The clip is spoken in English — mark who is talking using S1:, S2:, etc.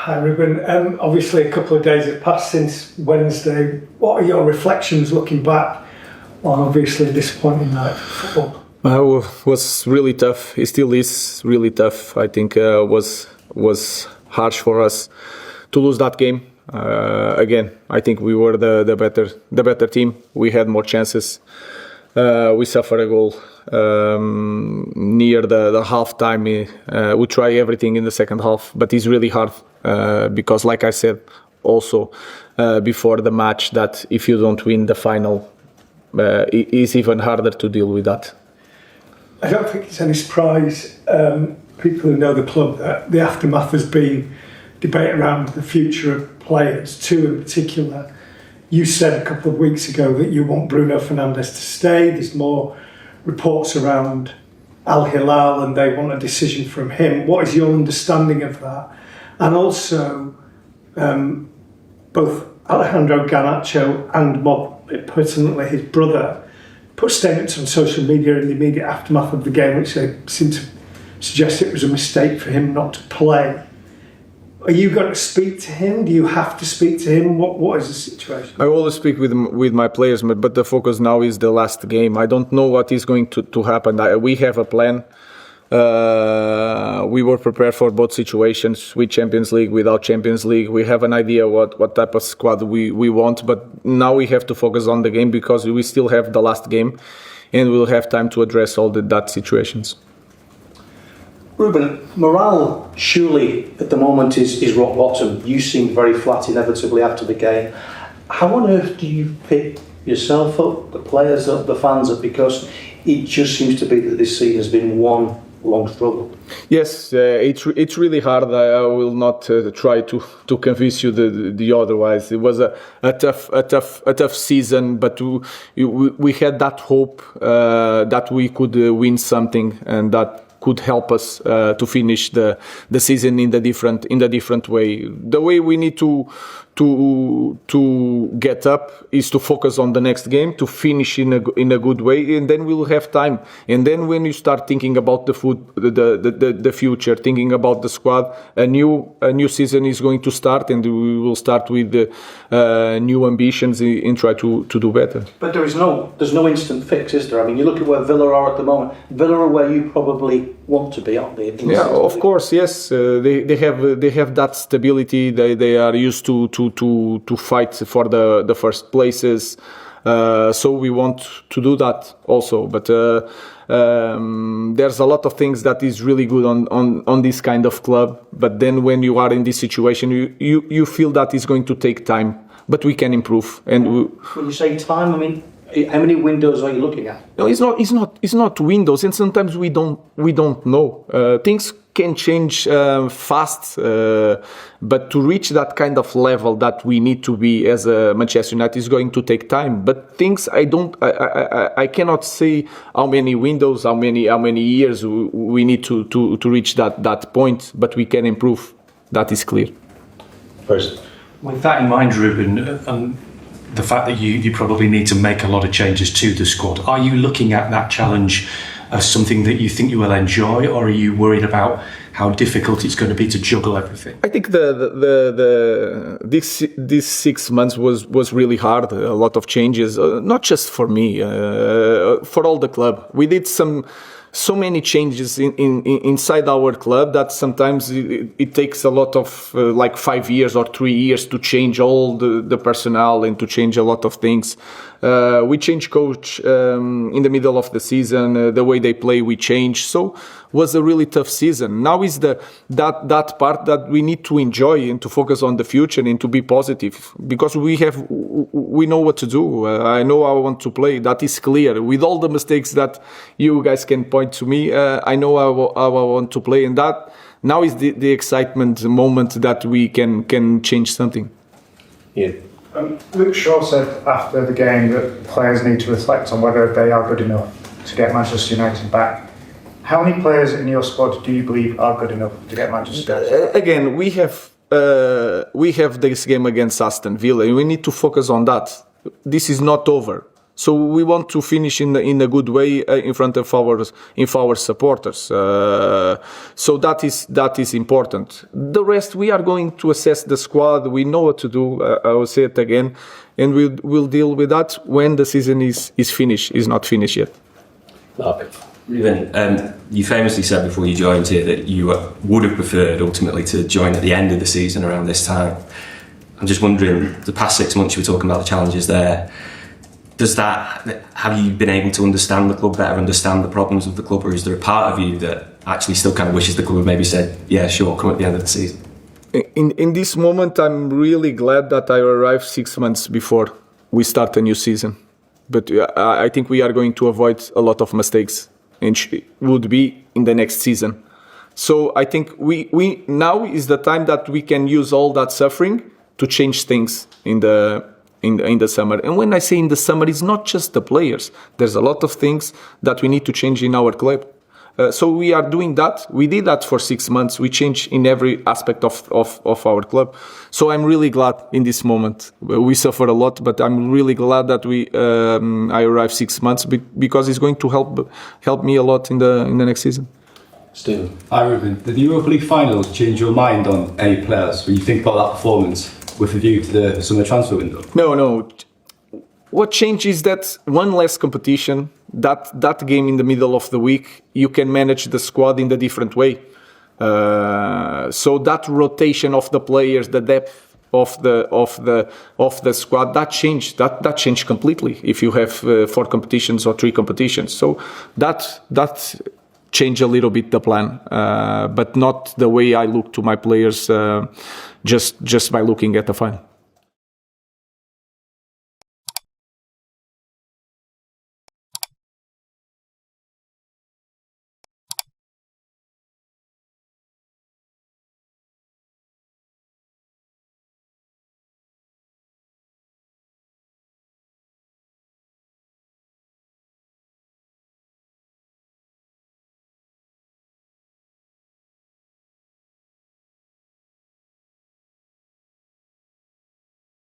S1: Hi Ruben. Obviously a couple of days have passed since Wednesday. What are your reflections looking back on obviously a disappointing night for football?
S2: It was really tough. It still is really tough. I think was harsh for us to lose that game. Again, I think we were the better team. We had more chances. We suffered a goal near the half time. We try everything in the second half, but it's really hard because, like I said, also before the match, that if you don't win the final, it's even harder to deal with that.
S1: I don't think it's any surprise, people who know the club, that the aftermath has been debate around the future of players, two in particular. You said a couple of weeks ago that you want Bruno Fernandes to stay. There's more reports around Al Hilal and they want a decision from him. What is your understanding of that? And also, both Alejandro Garnacho and, more pertinently, his brother put statements on social media in the immediate aftermath of the game which they seem to suggest it was a mistake for him not to play. Are you going to speak to him? Do you have to speak to him? What is the situation?
S2: I always speak with my players, but the focus now is the last game. I don't know what is going to happen. We have a plan. We were prepared for both situations, with Champions League, without Champions League. We have an idea what type of squad we want, but now we have to focus on the game because we still have the last game and we'll have time to address all that situations.
S3: Ruben, morale surely at the moment is rock bottom. You seemed very flat inevitably after the game. How on earth do you pick yourself up, the players up, the fans up? Because it just seems to be that this season has been one long struggle.
S2: Yes, it's really hard. I will not try to convince you the otherwise. It was a tough season, but we had that hope that we could win something, and that could help us to finish the season in the different way. The way we need to get up is to focus on the next game, to finish in a good way, and then we'll have time. And then when you start thinking about the future, thinking about the squad, a new season is going to start, and we will start with new ambitions and try to do better.
S3: But there's no instant fix, is there? I mean, you look at where Villa are at the moment. Villa are where you probably want to be, aren't they?
S2: Yeah, of course, yes. They have that stability. They are used to fight for the first places. So we want to do that also. But there's a lot of things that is really good on this kind of club. But then when you are in this situation, you feel that it's going to take time. But we can improve. And
S3: when you say time, I mean, how many windows are you looking at?
S2: No, it's not windows, and sometimes we don't know. Things can change fast, but to reach that kind of level that we need to be as a Manchester United is going to take time. But things I cannot say how many windows, how many years we need to reach that point. But we can improve. That is clear.
S3: First,
S4: with that in mind, Ruben. The fact that you probably need to make a lot of changes to the squad. Are you looking at that challenge as something that you think you will enjoy, or are you worried about how difficult it's going to be to juggle everything?
S2: I think this 6 months was really hard. A lot of changes, not just for me, for all the club. We did so many changes inside our club that sometimes it takes a lot of like 5 years or 3 years to change all the personnel and to change a lot of things. We changed coach in the middle of the season. The way they play, we changed. So was a really tough season. Now is that part that we need to enjoy and to focus on the future and to be positive, because we know what to do. I know how I want to play. That is clear. With all the mistakes that you guys can point to me, I know how I want to play, and that now is the excitement moment that we can change something.
S3: Yeah.
S5: Luke Shaw said after the game that players need to reflect on whether they are good enough to get Manchester United back. How many players in your squad do you believe are good enough to get Manchester United back?
S2: Again, we have this game against Aston Villa, and we need to focus on that. This is not over. So we want to finish in a good way in front of our supporters. So that is important. The rest, we are going to assess the squad. We know what to do. I will say it again, and we'll deal with that when the season is finished. Is not finished yet.
S6: Ruben, you famously said before you joined here that you would have preferred ultimately to join at the end of the season around this time. I'm just wondering, the past 6 months you were talking about the challenges there. Have you been able to understand the club better, understand the problems of the club, or is there a part of you that actually still kind of wishes the club had maybe said, yeah, sure, come at the end of the season?
S2: In this moment, I'm really glad that I arrived 6 months before we start a new season. But I think we are going to avoid a lot of mistakes, and would be in the next season. So I think we now is the time that we can use all that suffering to change things in the summer. And when I say in the summer, it's not just the players. There's a lot of things that we need to change in our club. So we are doing that. We did that for 6 months. We changed in every aspect of our club. So I'm really glad in this moment. We suffer a lot, but I'm really glad that I arrived 6 months because it's going to help me a lot in the next season.
S3: Stephen.
S7: Hi Ruben, did the Europa League final change your mind on any players when you think about that performance with a view to the summer transfer window?
S2: No. What changed is that one less competition, that game in the middle of the week, you can manage the squad in a different way. So that rotation of the players, the depth of the squad, that changed. That changed completely. If you have 4 competitions or 3 competitions, so that changed a little bit the plan, but not the way I look to my players just by looking at the final.